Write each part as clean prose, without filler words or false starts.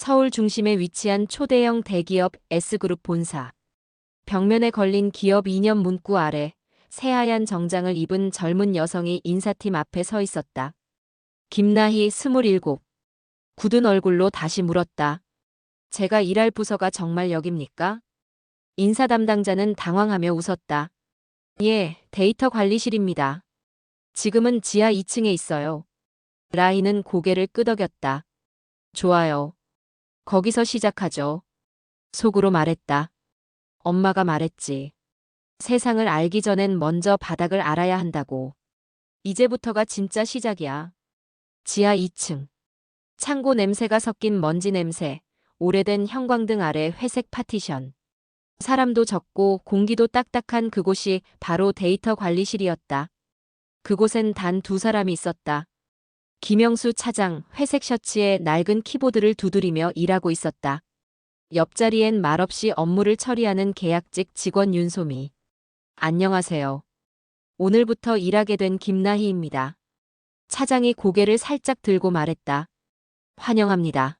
서울 중심에 위치한 초대형 대기업 S그룹 본사. 벽면에 걸린 기업 이념 문구 아래 새하얀 정장을 입은 젊은 여성이 인사팀 앞에 서 있었다. 김나희 27. 굳은 얼굴로 다시 물었다. 제가 일할 부서가 정말 여깁니까? 인사 담당자는 당황하며 웃었다. 예, 데이터 관리실입니다. 지금은 지하 2층에 있어요. 라인은 고개를 끄덕였다. 좋아요. 거기서 시작하죠. 속으로 말했다. 엄마가 말했지. 세상을 알기 전엔 먼저 바닥을 알아야 한다고. 이제부터가 진짜 시작이야. 지하 2층. 창고 냄새가 섞인 먼지 냄새, 오래된 형광등 아래 회색 파티션. 사람도 적고 공기도 딱딱한 그곳이 바로 데이터 관리실이었다. 그곳엔 단 두 사람이 있었다. 김영수 차장, 회색 셔츠에 낡은 키보드를 두드리며 일하고 있었다. 옆자리엔 말없이 업무를 처리하는 계약직 직원 윤소미. 안녕하세요. 오늘부터 일하게 된 김나희입니다. 차장이 고개를 살짝 들고 말했다. 환영합니다.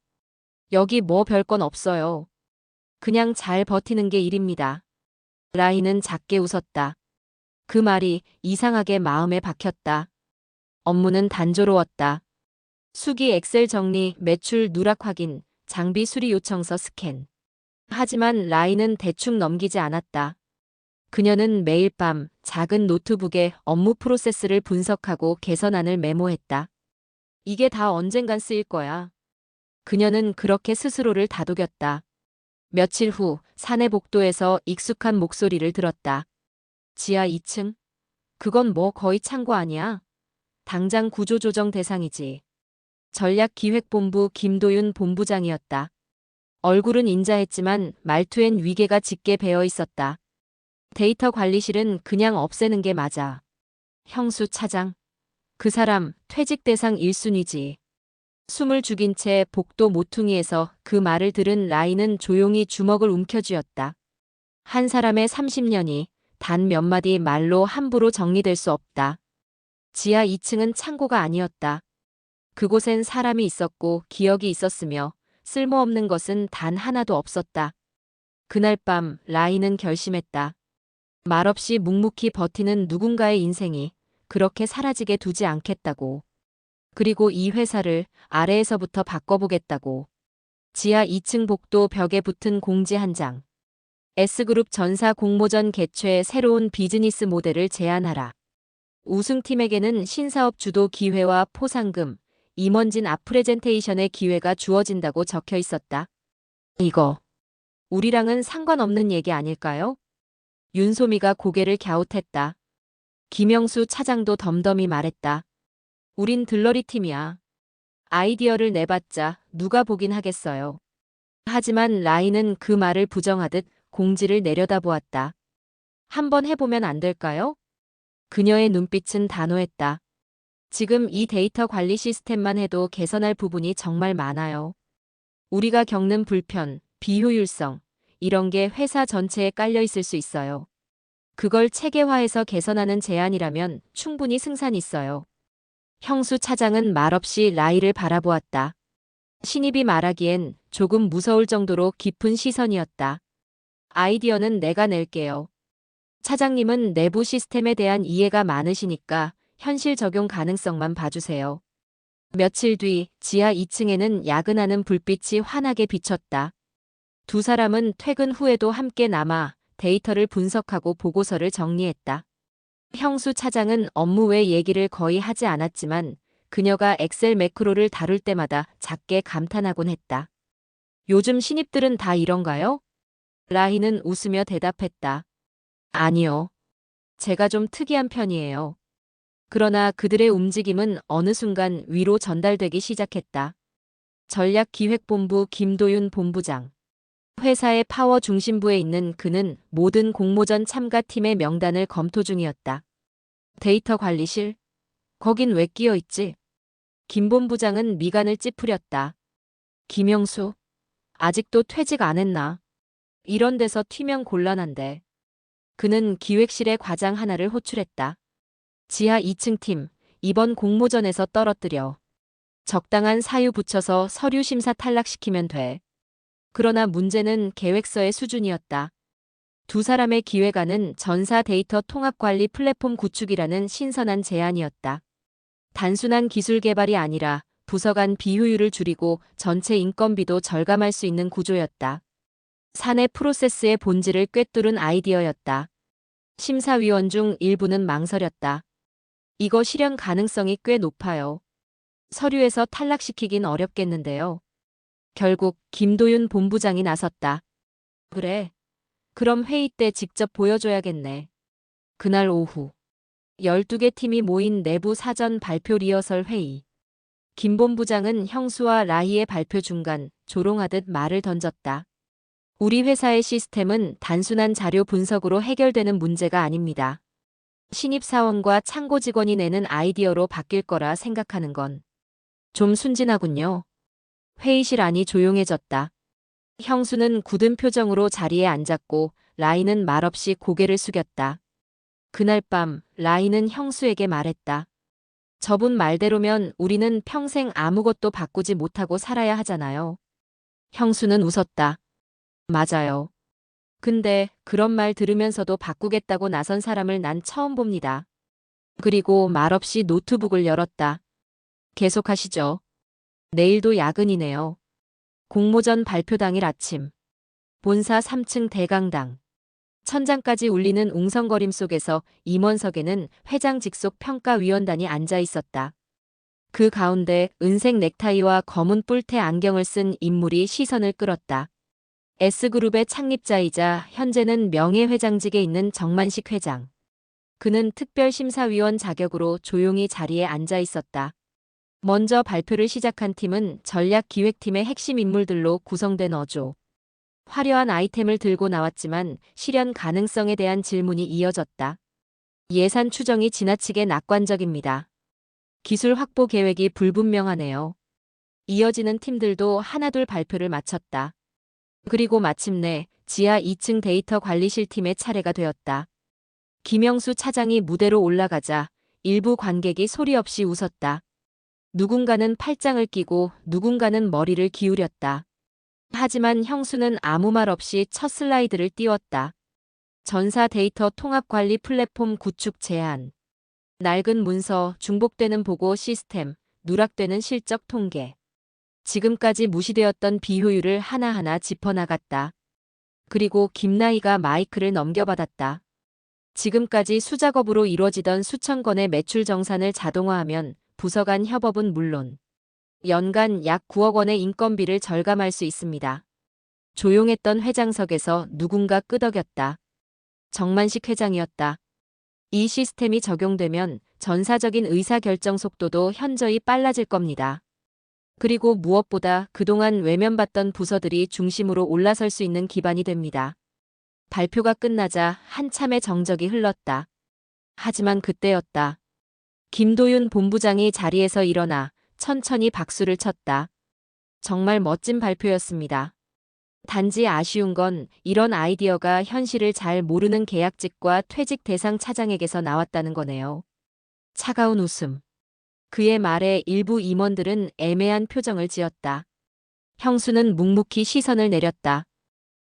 여기 뭐 별건 없어요. 그냥 잘 버티는 게 일입니다. 라인은 작게 웃었다. 그 말이 이상하게 마음에 박혔다. 업무는 단조로웠다. 수기 엑셀 정리, 매출 누락 확인, 장비 수리 요청서 스캔. 하지만 라인은 대충 넘기지 않았다. 그녀는 매일 밤 작은 노트북에 업무 프로세스를 분석하고 개선안을 메모했다. 이게 다 언젠간 쓰일 거야. 그녀는 그렇게 스스로를 다독였다. 며칠 후 사내 복도에서 익숙한 목소리를 들었다. 지하 2층? 그건 뭐 거의 창고 아니야? 당장 구조조정 대상이지. 전략기획본부 김도윤 본부장이었다. 얼굴은 인자했지만 말투엔 위계가 짙게 배어 있었다. 데이터 관리실은 그냥 없애는 게 맞아. 형수 차장. 그 사람 퇴직 대상 1순위지. 숨을 죽인 채 복도 모퉁이에서 그 말을 들은 라인은 조용히 주먹을 움켜쥐었다. 한 사람의 30년이 단 몇 마디 말로 함부로 정리될 수 없다. 지하 2층은 창고가 아니었다. 그곳엔 사람이 있었고 기억이 있었으며 쓸모없는 것은 단 하나도 없었다. 그날 밤 라인은 결심했다. 말없이 묵묵히 버티는 누군가의 인생이 그렇게 사라지게 두지 않겠다고. 그리고 이 회사를 아래에서부터 바꿔보겠다고. 지하 2층 복도 벽에 붙은 공지 한 장. S그룹 전사 공모전 개최 새로운 비즈니스 모델을 제안하라. 우승팀에게는 신사업 주도 기회와 포상금, 임원진 앞 프레젠테이션의 기회가 주어진다고 적혀 있었다. 이거 우리랑은 상관없는 얘기 아닐까요? 윤소미가 고개를 갸웃했다. 김영수 차장도 덤덤히 말했다. 우린 들러리 팀이야. 아이디어를 내봤자 누가 보긴 하겠어요. 하지만 라인은 그 말을 부정하듯 공지를 내려다보았다. 한번 해보면 안 될까요? 그녀의 눈빛은 단호했다. 지금 이 데이터 관리 시스템만 해도 개선할 부분이 정말 많아요. 우리가 겪는 불편, 비효율성, 이런 게 회사 전체에 깔려 있을 수 있어요. 그걸 체계화해서 개선하는 제안이라면 충분히 승산 있어요. 형수 차장은 말없이 라이를 바라보았다. 신입이 말하기엔 조금 무서울 정도로 깊은 시선이었다. 아이디어는 내가 낼게요. 차장님은 내부 시스템에 대한 이해가 많으시니까 현실 적용 가능성만 봐주세요. 며칠 뒤 지하 2층에는 야근하는 불빛이 환하게 비쳤다. 두 사람은 퇴근 후에도 함께 남아 데이터를 분석하고 보고서를 정리했다. 형수 차장은 업무 외 얘기를 거의 하지 않았지만 그녀가 엑셀 매크로를 다룰 때마다 작게 감탄하곤 했다. 요즘 신입들은 다 이런가요? 라희는 웃으며 대답했다. 아니요. 제가 좀 특이한 편이에요. 그러나 그들의 움직임은 어느 순간 위로 전달되기 시작했다. 전략기획본부 김도윤 본부장. 회사의 파워 중심부에 있는 그는 모든 공모전 참가팀의 명단을 검토 중이었다. 데이터 관리실? 거긴 왜 끼어 있지? 김 본부장은 미간을 찌푸렸다. 김영수? 아직도 퇴직 안 했나? 이런 데서 튀면 곤란한데. 그는 기획실의 과장 하나를 호출했다. 지하 2층 팀, 이번 공모전에서 떨어뜨려. 적당한 사유 붙여서 서류 심사 탈락시키면 돼. 그러나 문제는 계획서의 수준이었다. 두 사람의 기획안은 전사 데이터 통합 관리 플랫폼 구축이라는 신선한 제안이었다. 단순한 기술 개발이 아니라 부서 간 비효율을 줄이고 전체 인건비도 절감할 수 있는 구조였다. 사내 프로세스의 본질을 꿰뚫은 아이디어였다. 심사위원 중 일부는 망설였다. 이거 실현 가능성이 꽤 높아요. 서류에서 탈락시키긴 어렵겠는데요. 결국 김도윤 본부장이 나섰다. 그래. 그럼 회의 때 직접 보여줘야겠네. 그날 오후 12개 팀이 모인 내부 사전 발표 리허설 회의. 김 본부장은 형수와 라희의 발표 중간 조롱하듯 말을 던졌다. 우리 회사의 시스템은 단순한 자료 분석으로 해결되는 문제가 아닙니다. 신입사원과 창고 직원이 내는 아이디어로 바뀔 거라 생각하는 건 좀 순진하군요. 회의실 안이 조용해졌다. 형수는 굳은 표정으로 자리에 앉았고 라이는 말없이 고개를 숙였다. 그날 밤 라이는 형수에게 말했다. 저분 말대로면 우리는 평생 아무것도 바꾸지 못하고 살아야 하잖아요. 형수는 웃었다. 맞아요. 근데 그런 말 들으면서도 바꾸겠다고 나선 사람을 난 처음 봅니다. 그리고 말없이 노트북을 열었다. 계속하시죠. 내일도 야근이네요. 공모전 발표 당일 아침. 본사 3층 대강당. 천장까지 울리는 웅성거림 속에서 임원석에는 회장 직속 평가위원단이 앉아 있었다. 그 가운데 은색 넥타이와 검은 뿔테 안경을 쓴 인물이 시선을 끌었다. S그룹의 창립자이자 현재는 명예회장직에 있는 정만식 회장. 그는 특별심사위원 자격으로 조용히 자리에 앉아 있었다. 먼저 발표를 시작한 팀은 전략기획팀의 핵심 인물들로 구성된 어조. 화려한 아이템을 들고 나왔지만 실현 가능성에 대한 질문이 이어졌다. 예산 추정이 지나치게 낙관적입니다. 기술 확보 계획이 불분명하네요. 이어지는 팀들도 하나둘 발표를 마쳤다. 그리고 마침내 지하 2층 데이터 관리실 팀의 차례가 되었다. 김영수 차장이 무대로 올라가자 일부 관객이 소리 없이 웃었다. 누군가는 팔짱을 끼고 누군가는 머리를 기울였다. 하지만 형수는 아무 말 없이 첫 슬라이드를 띄웠다. 전사 데이터 통합 관리 플랫폼 구축 제안. 낡은 문서, 중복되는 보고 시스템, 누락되는 실적 통계. 지금까지 무시되었던 비효율을 하나하나 짚어나갔다. 그리고 김나희가 마이크를 넘겨받았다. 지금까지 수작업으로 이루어지던 수천 건의 매출 정산을 자동화하면 부서 간 협업은 물론 연간 약 9억 원의 인건비를 절감할 수 있습니다. 조용했던 회장석에서 누군가 끄덕였다. 정만식 회장이었다. 이 시스템이 적용되면 전사적인 의사결정 속도도 현저히 빨라질 겁니다. 그리고 무엇보다 그동안 외면받던 부서들이 중심으로 올라설 수 있는 기반이 됩니다. 발표가 끝나자 한참의 정적이 흘렀다. 하지만 그때였다. 김도윤 본부장이 자리에서 일어나 천천히 박수를 쳤다. 정말 멋진 발표였습니다. 단지 아쉬운 건 이런 아이디어가 현실을 잘 모르는 계약직과 퇴직 대상 차장에게서 나왔다는 거네요. 차가운 웃음. 그의 말에 일부 임원들은 애매한 표정을 지었다. 형수는 묵묵히 시선을 내렸다.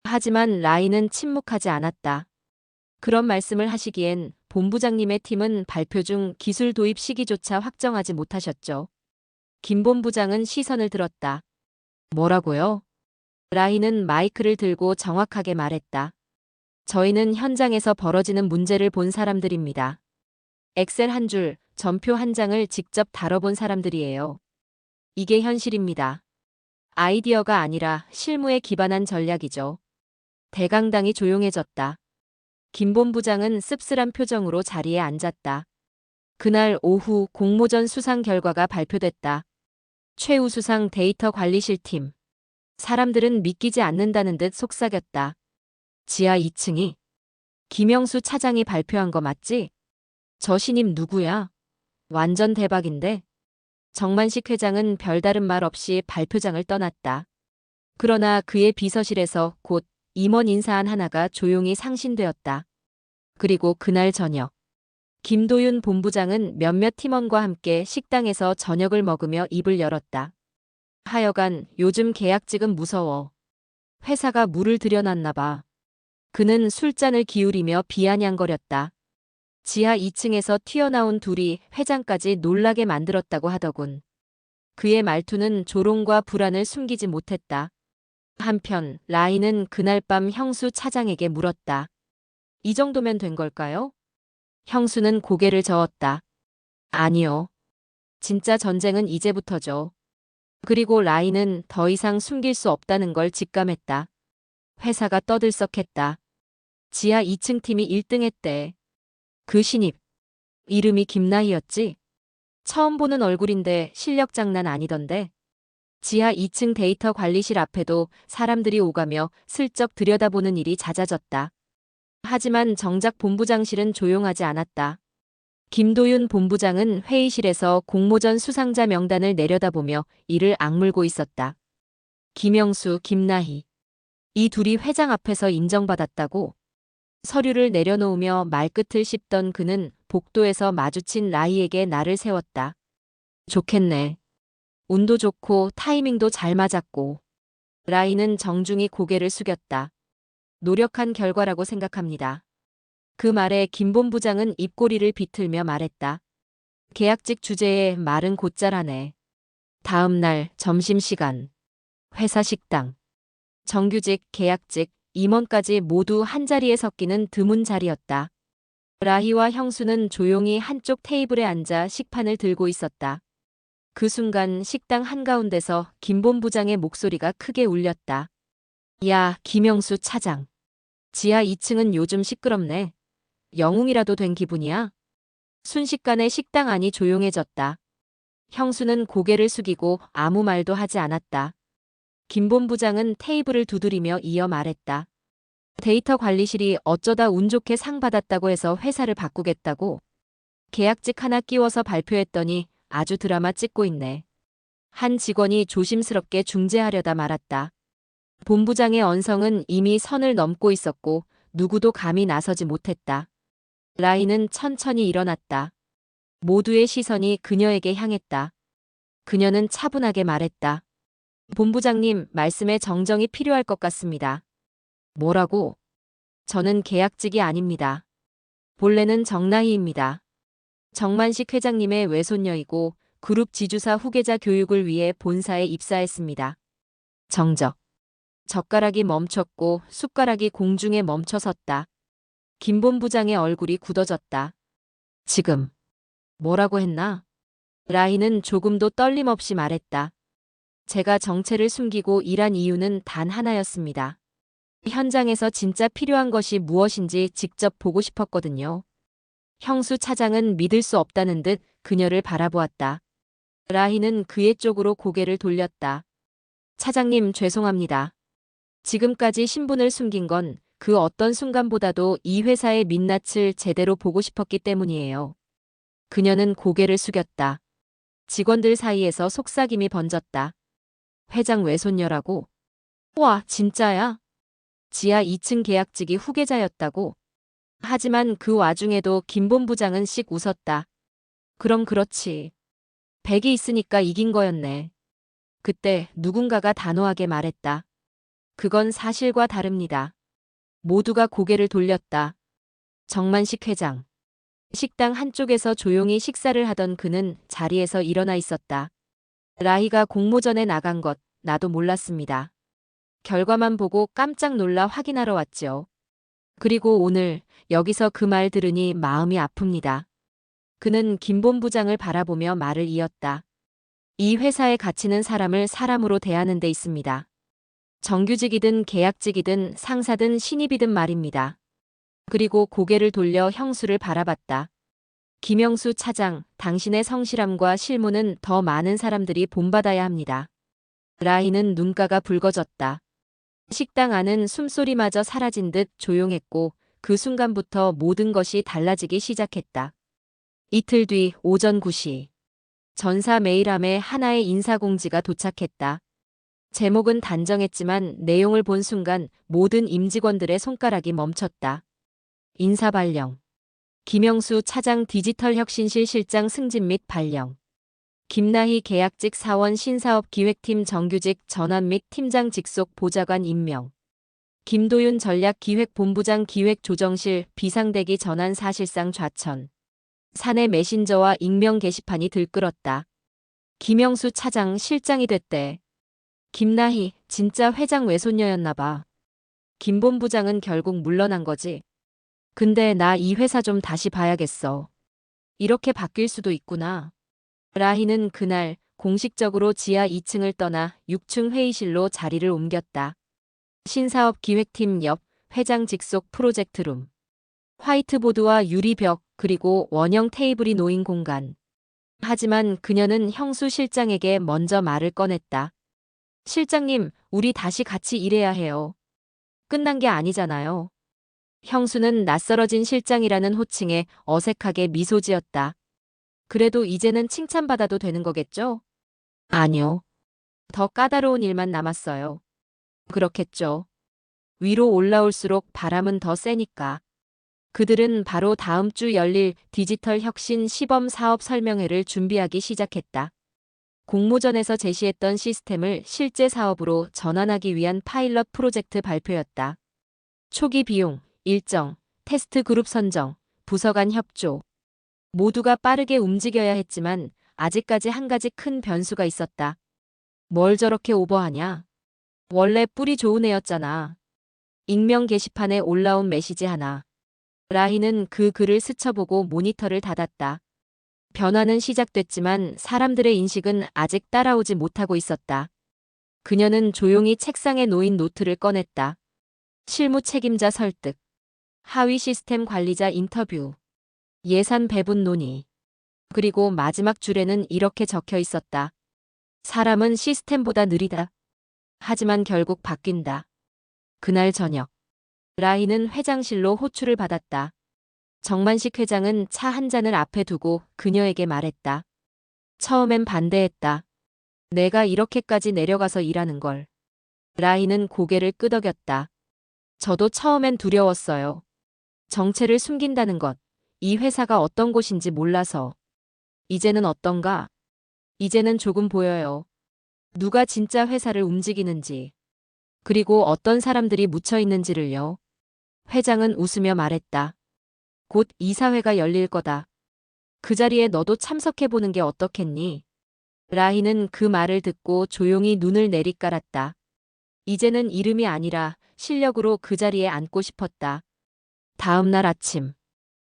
하지만 라인은 침묵하지 않았다. 그런 말씀을 하시기엔 본부장님의 팀은 발표 중 기술 도입 시기조차 확정하지 못하셨죠. 김 본부장은 시선을 들었다. 뭐라고요? 라인은 마이크를 들고 정확하게 말했다. 저희는 현장에서 벌어지는 문제를 본 사람들입니다. 엑셀 한 줄, 전표 한 장을 직접 다뤄본 사람들이에요. 이게 현실입니다. 아이디어가 아니라 실무에 기반한 전략이죠. 대강당이 조용해졌다. 김 본부장은 씁쓸한 표정으로 자리에 앉았다. 그날 오후 공모전 수상 결과가 발표됐다. 최우수상 데이터 관리실 팀. 사람들은 믿기지 않는다는 듯 속삭였다. 지하 2층이. 김영수 차장이 발표한 거 맞지? 저 신입 누구야? 완전 대박인데? 정만식 회장은 별다른 말 없이 발표장을 떠났다. 그러나 그의 비서실에서 곧 임원 인사안 하나가 조용히 상신되었다. 그리고 그날 저녁. 김도윤 본부장은 몇몇 팀원과 함께 식당에서 저녁을 먹으며 입을 열었다. 하여간 요즘 계약직은 무서워. 회사가 물을 들여놨나 봐. 그는 술잔을 기울이며 비아냥거렸다. 지하 2층에서 튀어나온 둘이 회장까지 놀라게 만들었다고 하더군. 그의 말투는 조롱과 불안을 숨기지 못했다. 한편 라인은 그날 밤 형수 차장에게 물었다. 이 정도면 된 걸까요? 형수는 고개를 저었다. 아니요. 진짜 전쟁은 이제부터죠. 그리고 라인은 더 이상 숨길 수 없다는 걸 직감했다. 회사가 떠들썩했다. 지하 2층 팀이 1등했대. 그 신입. 이름이 김나희였지? 처음 보는 얼굴인데 실력 장난 아니던데. 지하 2층 데이터 관리실 앞에도 사람들이 오가며 슬쩍 들여다보는 일이 잦아졌다. 하지만 정작 본부장실은 조용하지 않았다. 김도윤 본부장은 회의실에서 공모전 수상자 명단을 내려다보며 이를 악물고 있었다. 김영수, 김나희. 이 둘이 회장 앞에서 인정받았다고. 서류를 내려놓으며 말끝을 씹던 그는 복도에서 마주친 라이에게 날을 세웠다. 좋겠네. 운도 좋고 타이밍도 잘 맞았고. 라이는 정중히 고개를 숙였다. 노력한 결과라고 생각합니다. 그 말에 김 본부장은 입꼬리를 비틀며 말했다. 계약직 주제에 말은 곧잘하네. 다음 날 점심시간. 회사 식당. 정규직, 계약직, 임원까지 모두 한자리에 섞이는 드문 자리였다. 라희와 형수는 조용히 한쪽 테이블에 앉아 식판을 들고 있었다. 그 순간 식당 한가운데서 김 본부장의 목소리가 크게 울렸다. 야, 김영수 차장. 지하 2층은 요즘 시끄럽네. 영웅이라도 된 기분이야? 순식간에 식당 안이 조용해졌다. 형수는 고개를 숙이고 아무 말도 하지 않았다. 김 본부장은 테이블을 두드리며 이어 말했다. 데이터 관리실이 어쩌다 운 좋게 상 받았다고 해서 회사를 바꾸겠다고. 계약직 하나 끼워서 발표했더니 아주 드라마 찍고 있네. 한 직원이 조심스럽게 중재하려다 말았다. 본부장의 언성은 이미 선을 넘고 있었고 누구도 감히 나서지 못했다. 라인은 천천히 일어났다. 모두의 시선이 그녀에게 향했다. 그녀는 차분하게 말했다. 본부장님, 말씀에 정정이 필요할 것 같습니다. 뭐라고? 저는 계약직이 아닙니다. 본래는 정나희입니다. 정만식 회장님의 외손녀이고 그룹 지주사 후계자 교육을 위해 본사에 입사했습니다. 정적. 젓가락이 멈췄고 숟가락이 공중에 멈춰섰다. 김 본부장의 얼굴이 굳어졌다. 지금 뭐라고 했나? 라인은 조금도 떨림 없이 말했다. 제가 정체를 숨기고 일한 이유는 단 하나였습니다. 현장에서 진짜 필요한 것이 무엇인지 직접 보고 싶었거든요. 형수 차장은 믿을 수 없다는 듯 그녀를 바라보았다. 라희는 그의 쪽으로 고개를 돌렸다. 차장님, 죄송합니다. 지금까지 신분을 숨긴 건 그 어떤 순간보다도 이 회사의 민낯을 제대로 보고 싶었기 때문이에요. 그녀는 고개를 숙였다. 직원들 사이에서 속삭임이 번졌다. 회장 외손녀라고? 와, 진짜야? 지하 2층 계약직이 후계자였다고? 하지만 그 와중에도 김 본부장은 씩 웃었다. 그럼 그렇지. 백이 있으니까 이긴 거였네. 그때 누군가가 단호하게 말했다. 그건 사실과 다릅니다. 모두가 고개를 돌렸다. 정만식 회장. 식당 한쪽에서 조용히 식사를 하던 그는 자리에서 일어나 있었다. 라희가 공모전에 나간 것 나도 몰랐습니다. 결과만 보고 깜짝 놀라 확인하러 왔죠. 그리고 오늘 여기서 그 말 들으니 마음이 아픕니다. 그는 김 본부장을 바라보며 말을 이었다. 이 회사의 가치는 사람을 사람으로 대하는 데 있습니다. 정규직이든 계약직이든 상사든 신입이든 말입니다. 그리고 고개를 돌려 형수를 바라봤다. 김영수 차장, 당신의 성실함과 실무는 더 많은 사람들이 본받아야 합니다. 라희는 눈가가 붉어졌다. 식당 안은 숨소리마저 사라진 듯 조용했고 그 순간부터 모든 것이 달라지기 시작했다. 이틀 뒤 오전 9시. 전사 메일함에 하나의 인사공지가 도착했다. 제목은 단정했지만 내용을 본 순간 모든 임직원들의 손가락이 멈췄다. 인사발령. 김영수 차장 디지털혁신실 실장 승진 및 발령. 김나희 계약직 사원 신사업기획팀 정규직 전환 및 팀장 직속 보좌관 임명. 김도윤 전략기획본부장 기획조정실 비상대기 전환 사실상 좌천. 사내 메신저와 익명 게시판이 들끓었다. 김영수 차장 실장이 됐대. 김나희 진짜 회장 외손녀였나 봐. 김 본부장은 결국 물러난 거지. 근데 나 이 회사 좀 다시 봐야겠어. 이렇게 바뀔 수도 있구나. 라희는 그날 공식적으로 지하 2층을 떠나 6층 회의실로 자리를 옮겼다. 신사업 기획팀 옆 회장 직속 프로젝트룸. 화이트보드와 유리벽 그리고 원형 테이블이 놓인 공간. 하지만 그녀는 형수 실장에게 먼저 말을 꺼냈다. 실장님, 우리 다시 같이 일해야 해요. 끝난 게 아니잖아요. 형수는 낯설어진 실장이라는 호칭에 어색하게 미소 지었다. 그래도 이제는 칭찬받아도 되는 거겠죠? 아니요. 더 까다로운 일만 남았어요. 그렇겠죠. 위로 올라올수록 바람은 더 세니까. 그들은 바로 다음 주 열릴 디지털 혁신 시범 사업 설명회를 준비하기 시작했다. 공모전에서 제시했던 시스템을 실제 사업으로 전환하기 위한 파일럿 프로젝트 발표였다. 초기 비용, 일정, 테스트 그룹 선정, 부서 간 협조. 모두가 빠르게 움직여야 했지만 아직까지 한 가지 큰 변수가 있었다. 뭘 저렇게 오버하냐? 원래 뿌리 좋은 애였잖아. 익명 게시판에 올라온 메시지 하나. 라희는 그 글을 스쳐보고 모니터를 닫았다. 변화는 시작됐지만 사람들의 인식은 아직 따라오지 못하고 있었다. 그녀는 조용히 책상에 놓인 노트를 꺼냈다. 실무 책임자 설득. 하위 시스템 관리자 인터뷰. 예산 배분 논의. 그리고 마지막 줄에는 이렇게 적혀 있었다. 사람은 시스템보다 느리다. 하지만 결국 바뀐다. 그날 저녁. 라희는 회장실로 호출을 받았다. 정만식 회장은 차 한 잔을 앞에 두고 그녀에게 말했다. 처음엔 반대했다. 내가 이렇게까지 내려가서 일하는 걸. 라희는 고개를 끄덕였다. 저도 처음엔 두려웠어요. 정체를 숨긴다는 것. 이 회사가 어떤 곳인지 몰라서. 이제는 어떤가? 이제는 조금 보여요. 누가 진짜 회사를 움직이는지. 그리고 어떤 사람들이 묻혀 있는지를요. 회장은 웃으며 말했다. 곧 이사회가 열릴 거다. 그 자리에 너도 참석해보는 게 어떻겠니? 라희는 그 말을 듣고 조용히 눈을 내리깔았다. 이제는 이름이 아니라 실력으로 그 자리에 앉고 싶었다. 다음 날 아침.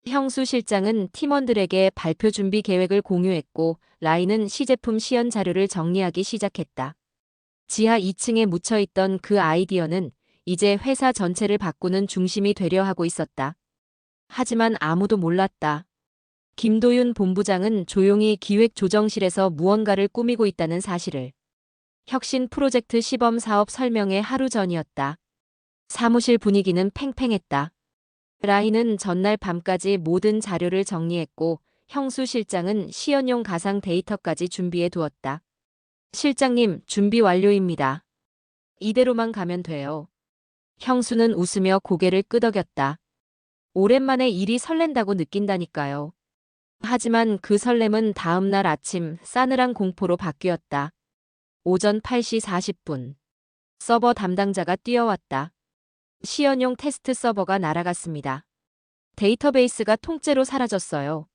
형수 실장은 팀원들에게 발표 준비 계획을 공유했고 라희는 시제품 시연 자료를 정리하기 시작했다. 지하 2층에 묻혀있던 그 아이디어는 이제 회사 전체를 바꾸는 중심이 되려 하고 있었다. 하지만 아무도 몰랐다. 김도윤 본부장은 조용히 기획조정실에서 무언가를 꾸미고 있다는 사실을. 혁신 프로젝트 시범 사업 설명회 하루 전이었다. 사무실 분위기는 팽팽했다. 라희는 전날 밤까지 모든 자료를 정리했고 형수 실장은 시연용 가상 데이터까지 준비해 두었다. 실장님, 준비 완료입니다. 이대로만 가면 돼요. 형수는 웃으며 고개를 끄덕였다. 오랜만에 일이 설렌다고 느낀다니까요. 하지만 그 설렘은 다음 날 아침 싸늘한 공포로 바뀌었다. 오전 8시 40분. 서버 담당자가 뛰어왔다. 시연용 테스트 서버가 날아갔습니다. 데이터베이스가 통째로 사라졌어요.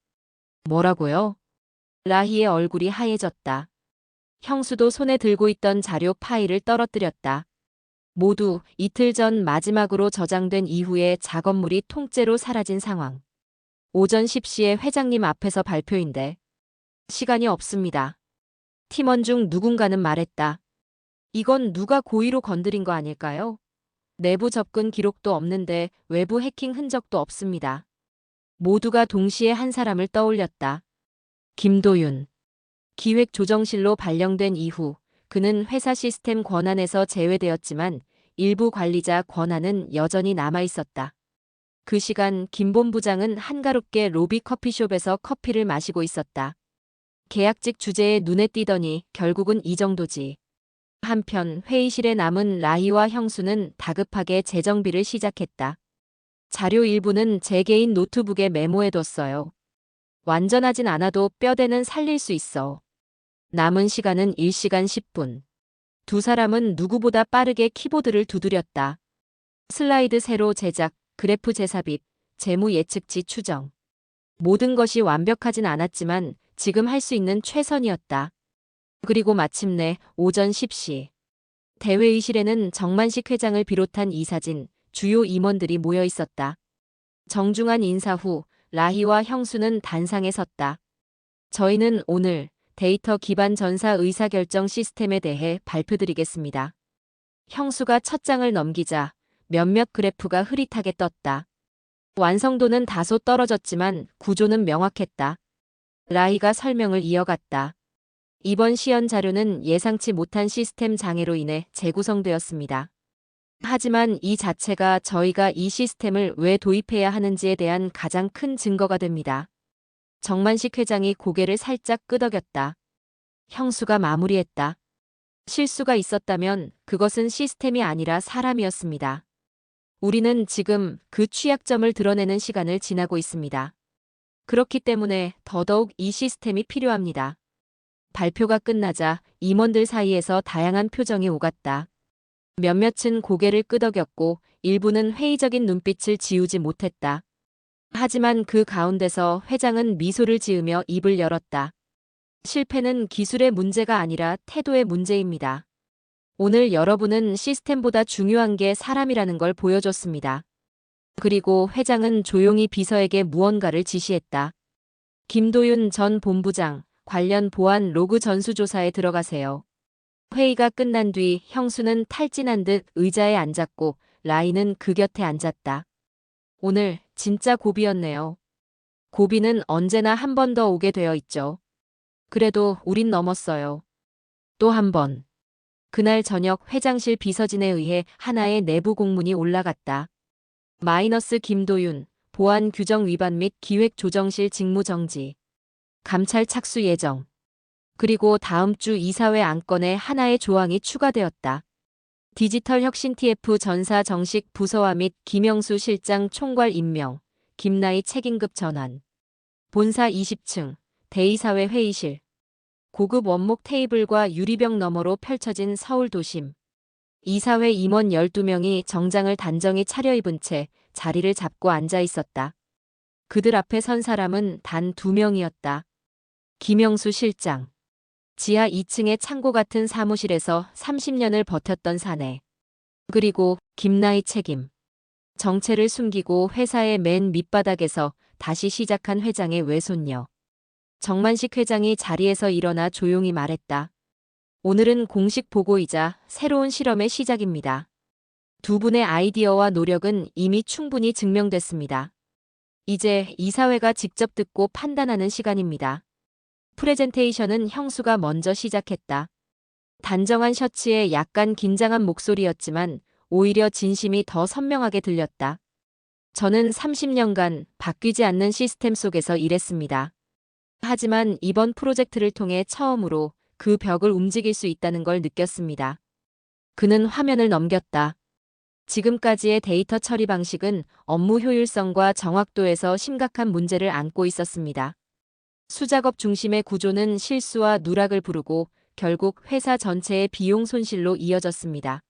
뭐라고요? 라희의 얼굴이 하얘졌다. 형수도 손에 들고 있던 자료 파일을 떨어뜨렸다. 모두 이틀 전 마지막으로 저장된 이후에 작업물이 통째로 사라진 상황. 오전 10시에 회장님 앞에서 발표인데. 시간이 없습니다. 팀원 중 누군가는 말했다. 이건 누가 고의로 건드린 거 아닐까요? 내부 접근 기록도 없는데 외부 해킹 흔적도 없습니다. 모두가 동시에 한 사람을 떠올렸다. 김도윤. 기획조정실로 발령된 이후 그는 회사 시스템 권한에서 제외되었지만 일부 관리자 권한은 여전히 남아있었다. 그 시간 김 본부장은 한가롭게 로비 커피숍에서 커피를 마시고 있었다. 계약직 주제에 눈에 띄더니 결국은 이 정도지. 한편 회의실에 남은 라희와 형수는 다급하게 재정비를 시작했다. 자료 일부는 제 개인 노트북에 메모해뒀어요. 완전하진 않아도 뼈대는 살릴 수 있어. 남은 시간은 1시간 10분. 두 사람은 누구보다 빠르게 키보드를 두드렸다. 슬라이드 세로 제작, 그래프 재삽입, 재무 예측치 추정. 모든 것이 완벽하진 않았지만 지금 할 수 있는 최선이었다. 그리고 마침내 오전 10시. 대회의실에는 정만식 회장을 비롯한 이사진, 주요 임원들이 모여 있었다. 정중한 인사 후 라희와 형수는 단상에 섰다. 저희는 오늘 데이터 기반 전사 의사결정 시스템에 대해 발표드리겠습니다. 형수가 첫 장을 넘기자 몇몇 그래프가 흐릿하게 떴다. 완성도는 다소 떨어졌지만 구조는 명확했다. 라희가 설명을 이어갔다. 이번 시연 자료는 예상치 못한 시스템 장애로 인해 재구성되었습니다. 하지만 이 자체가 저희가 이 시스템을 왜 도입해야 하는지에 대한 가장 큰 증거가 됩니다. 정만식 회장이 고개를 살짝 끄덕였다. 형수가 마무리했다. 실수가 있었다면 그것은 시스템이 아니라 사람이었습니다. 우리는 지금 그 취약점을 드러내는 시간을 지나고 있습니다. 그렇기 때문에 더더욱 이 시스템이 필요합니다. 발표가 끝나자 임원들 사이에서 다양한 표정이 오갔다. 몇몇은 고개를 끄덕였고 일부는 회의적인 눈빛을 지우지 못했다. 하지만 그 가운데서 회장은 미소를 지으며 입을 열었다. 실패는 기술의 문제가 아니라 태도의 문제입니다. 오늘 여러분은 시스템보다 중요한 게 사람이라는 걸 보여줬습니다. 그리고 회장은 조용히 비서에게 무언가를 지시했다. 김도윤 전 본부장, 관련 보안 로그 전수조사에 들어가세요. 회의가 끝난 뒤 형수는 탈진한 듯 의자에 앉았고 라이는 그 곁에 앉았다. 오늘 진짜 고비였네요. 고비는 언제나 한 번 더 오게 되어 있죠. 그래도 우린 넘었어요. 또 한 번. 그날 저녁 회장실 비서진에 의해 하나의 내부 공문이 올라갔다. 마이너스 김도윤, 보안 규정 위반 및 기획조정실 직무 정지. 감찰 착수 예정. 그리고 다음 주 이사회 안건에 하나의 조항이 추가되었다. 디지털 혁신 TF 전사 정식 부서화 및 김영수 실장 총괄 임명, 김나희 책임급 전환. 본사 20층, 대이사회 회의실. 고급 원목 테이블과 유리병 너머로 펼쳐진 서울 도심. 이사회 임원 12명이 정장을 단정히 차려입은 채 자리를 잡고 앉아 있었다. 그들 앞에 선 사람은 단 2명이었다. 김영수 실장. 지하 2층의 창고 같은 사무실에서 30년을 버텼던 사내. 그리고 김나희 책임. 정체를 숨기고 회사의 맨 밑바닥에서 다시 시작한 회장의 외손녀. 정만식 회장이 자리에서 일어나 조용히 말했다. 오늘은 공식 보고이자 새로운 실험의 시작입니다. 두 분의 아이디어와 노력은 이미 충분히 증명됐습니다. 이제 이사회가 직접 듣고 판단하는 시간입니다. 프레젠테이션은 형수가 먼저 시작했다. 단정한 셔츠에 약간 긴장한 목소리였지만 오히려 진심이 더 선명하게 들렸다. 저는 30년간 바뀌지 않는 시스템 속에서 일했습니다. 하지만 이번 프로젝트를 통해 처음으로 그 벽을 움직일 수 있다는 걸 느꼈습니다. 그는 화면을 넘겼다. 지금까지의 데이터 처리 방식은 업무 효율성과 정확도에서 심각한 문제를 안고 있었습니다. 수작업 중심의 구조는 실수와 누락을 부르고 결국 회사 전체의 비용 손실로 이어졌습니다.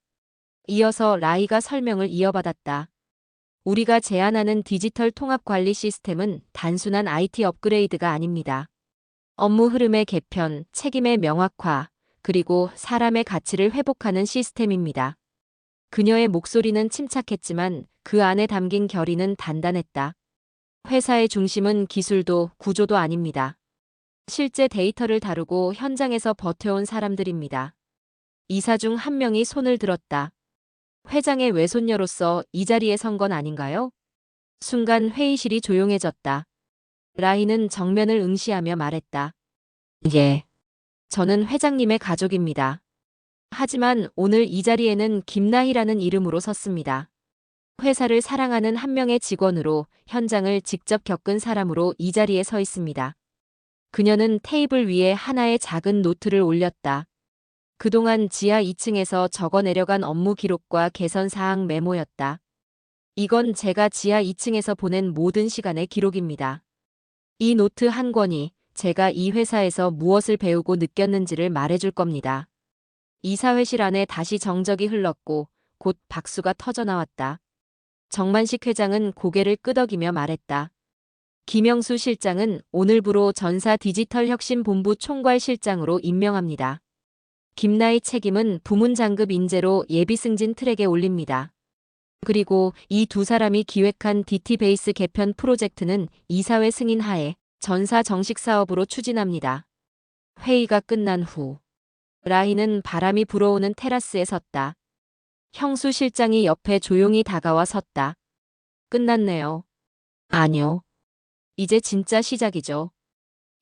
이어서 라이가 설명을 이어받았다. 우리가 제안하는 디지털 통합 관리 시스템은 단순한 IT 업그레이드가 아닙니다. 업무 흐름의 개편, 책임의 명확화, 그리고 사람의 가치를 회복하는 시스템입니다. 그녀의 목소리는 침착했지만 그 안에 담긴 결의는 단단했다. 회사의 중심은 기술도 구조도 아닙니다. 실제 데이터를 다루고 현장에서 버텨온 사람들입니다. 이사 중 한 명이 손을 들었다. 회장의 외손녀로서 이 자리에 선 건 아닌가요? 순간 회의실이 조용해졌다. 라희는 정면을 응시하며 말했다. 예. 저는 회장님의 가족입니다. 하지만 오늘 이 자리에는 김나희라는 이름으로 섰습니다. 회사를 사랑하는 한 명의 직원으로 현장을 직접 겪은 사람으로 이 자리에 서 있습니다. 그녀는 테이블 위에 하나의 작은 노트를 올렸다. 그동안 지하 2층에서 적어 내려간 업무 기록과 개선 사항 메모였다. 이건 제가 지하 2층에서 보낸 모든 시간의 기록입니다. 이 노트 한 권이 제가 이 회사에서 무엇을 배우고 느꼈는지를 말해줄 겁니다. 이사회실 안에 다시 정적이 흘렀고 곧 박수가 터져 나왔다. 정만식 회장은 고개를 끄덕이며 말했다. 김영수 실장은 오늘부로 전사 디지털혁신본부 총괄실장으로 임명합니다. 김나희 책임은 부문장급 인재로 예비승진 트랙에 올립니다. 그리고 이 두 사람이 기획한 DT베이스 개편 프로젝트는 이사회 승인 하에 전사 정식 사업으로 추진합니다. 회의가 끝난 후 라희는 바람이 불어오는 테라스에 섰다. 형수 실장이 옆에 조용히 다가와 섰다. 끝났네요. 아니요. 이제 진짜 시작이죠.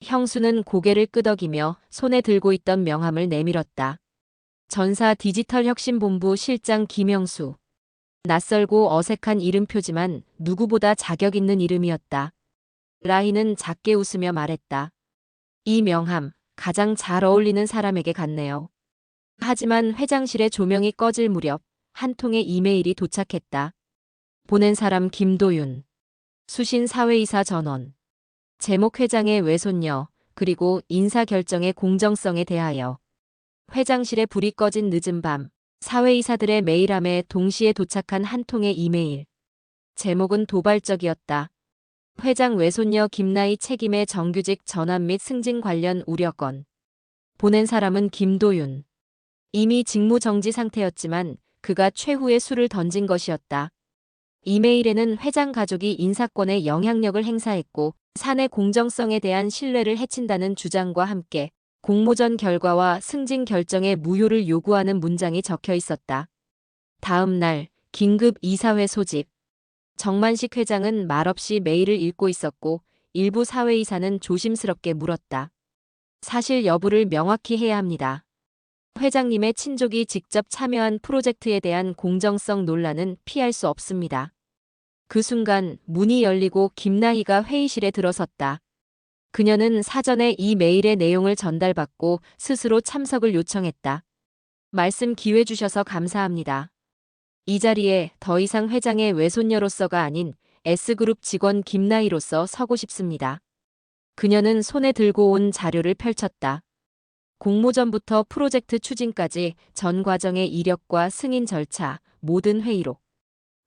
형수는 고개를 끄덕이며 손에 들고 있던 명함을 내밀었다. 전사 디지털혁신본부 실장 김영수. 낯설고 어색한 이름표지만 누구보다 자격 있는 이름이었다. 라희는 작게 웃으며 말했다. 이 명함, 가장 잘 어울리는 사람에게 갔네요. 하지만 회장실의 조명이 꺼질 무렵 한 통의 이메일이 도착했다. 보낸 사람 김도윤. 수신 사회이사 전원. 제목 회장의 외손녀, 그리고 인사결정의 공정성에 대하여. 회장실에 불이 꺼진 늦은 밤, 사회이사들의 메일함에 동시에 도착한 한 통의 이메일. 제목은 도발적이었다. 회장 외손녀 김나희 책임의 정규직 전환 및 승진 관련 우려건. 보낸 사람은 김도윤. 이미 직무 정지 상태였지만 그가 최후의 수를 던진 것이었다. 이메일에는 회장 가족이 인사권에 영향력을 행사했고 사내 공정성에 대한 신뢰를 해친다는 주장과 함께 공모전 결과와 승진 결정의 무효를 요구하는 문장이 적혀 있었다. 다음 날 긴급 이사회 소집. 정만식 회장은 말없이 메일을 읽고 있었고 일부 사회이사는 조심스럽게 물었다. 사실 여부를 명확히 해야 합니다. 회장님의 친족이 직접 참여한 프로젝트에 대한 공정성 논란은 피할 수 없습니다. 그 순간 문이 열리고 김나희가 회의실에 들어섰다. 그녀는 사전에 이 메일의 내용을 전달받고 스스로 참석을 요청했다. 말씀 기회 주셔서 감사합니다. 이 자리에 더 이상 회장의 외손녀로서가 아닌 S그룹 직원 김나희로서 서고 싶습니다. 그녀는 손에 들고 온 자료를 펼쳤다. 공모전부터 프로젝트 추진까지 전 과정의 이력과 승인 절차, 모든 회의록.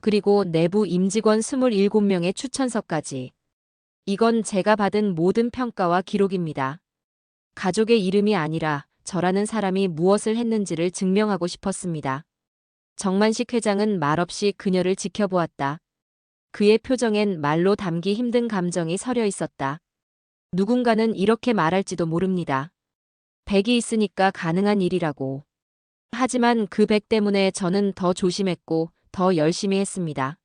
그리고 내부 임직원 27명의 추천서까지. 이건 제가 받은 모든 평가와 기록입니다. 가족의 이름이 아니라 저라는 사람이 무엇을 했는지를 증명하고 싶었습니다. 정만식 회장은 말없이 그녀를 지켜보았다. 그의 표정엔 말로 담기 힘든 감정이 서려 있었다. 누군가는 이렇게 말할지도 모릅니다. 100이 있으니까 가능한 일이라고. 하지만 그 100 때문에 저는 더 조심했고 더 열심히 했습니다.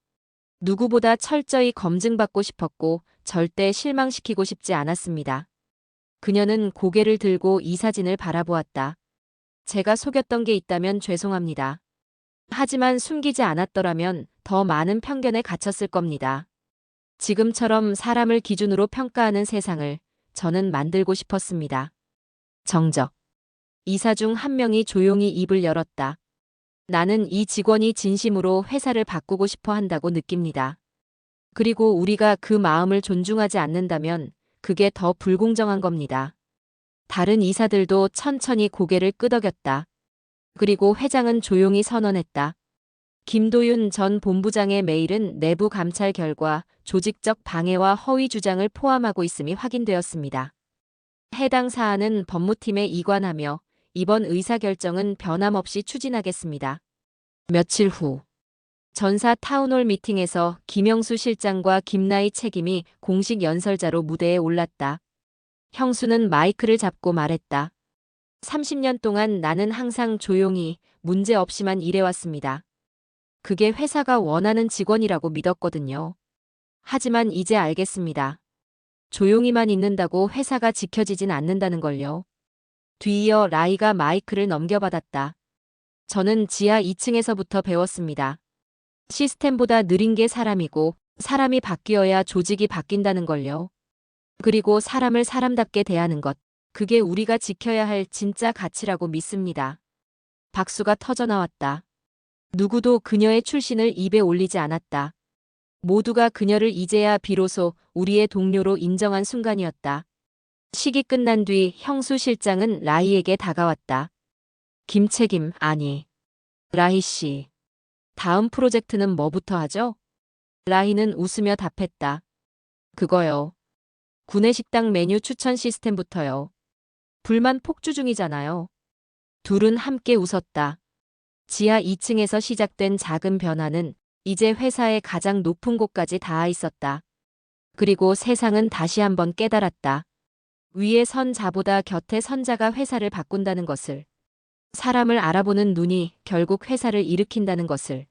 누구보다 철저히 검증받고 싶었고 절대 실망시키고 싶지 않았습니다. 그녀는 고개를 들고 이 사진을 바라보았다. 제가 속였던 게 있다면 죄송합니다. 하지만 숨기지 않았더라면 더 많은 편견에 갇혔을 겁니다. 지금처럼 사람을 기준으로 평가하는 세상을 저는 만들고 싶었습니다. 정적. 이사 중 한 명이 조용히 입을 열었다. 나는 이 직원이 진심으로 회사를 바꾸고 싶어 한다고 느낍니다. 그리고 우리가 그 마음을 존중하지 않는다면 그게 더 불공정한 겁니다. 다른 이사들도 천천히 고개를 끄덕였다. 그리고 회장은 조용히 선언했다. 김도윤 전 본부장의 메일은 내부 감찰 결과 조직적 방해와 허위 주장을 포함하고 있음이 확인되었습니다. 해당 사안은 법무팀에 이관하며 이번 의사결정은 변함없이 추진하겠습니다. 며칠 후 전사 타운홀 미팅에서 김영수 실장과 김나희 책임이 공식 연설자로 무대에 올랐다. 형수는 마이크를 잡고 말했다. 30년 동안 나는 항상 조용히 문제 없이만 일해왔습니다. 그게 회사가 원하는 직원이라고 믿었거든요. 하지만 이제 알겠습니다. 조용히만 있는다고 회사가 지켜지진 않는다는 걸요. 뒤이어 라이가 마이크를 넘겨받았다. 저는 지하 2층에서부터 배웠습니다. 시스템보다 느린 게 사람이고 사람이 바뀌어야 조직이 바뀐다는 걸요. 그리고 사람을 사람답게 대하는 것, 그게 우리가 지켜야 할 진짜 가치라고 믿습니다. 박수가 터져 나왔다. 누구도 그녀의 출신을 입에 올리지 않았다. 모두가 그녀를 이제야 비로소 우리의 동료로 인정한 순간이었다. 식이 끝난 뒤 형수 실장은 라희에게 다가왔다. 김책임, 아니. 라희 씨. 다음 프로젝트는 뭐부터 하죠? 라희는 웃으며 답했다. 그거요. 구내식당 메뉴 추천 시스템부터요. 불만 폭주 중이잖아요. 둘은 함께 웃었다. 지하 2층에서 시작된 작은 변화는 이제 회사의 가장 높은 곳까지 닿아 있었다. 그리고 세상은 다시 한번 깨달았다. 위에 선 자보다 곁에 선 자가 회사를 바꾼다는 것을. 사람을 알아보는 눈이 결국 회사를 일으킨다는 것을.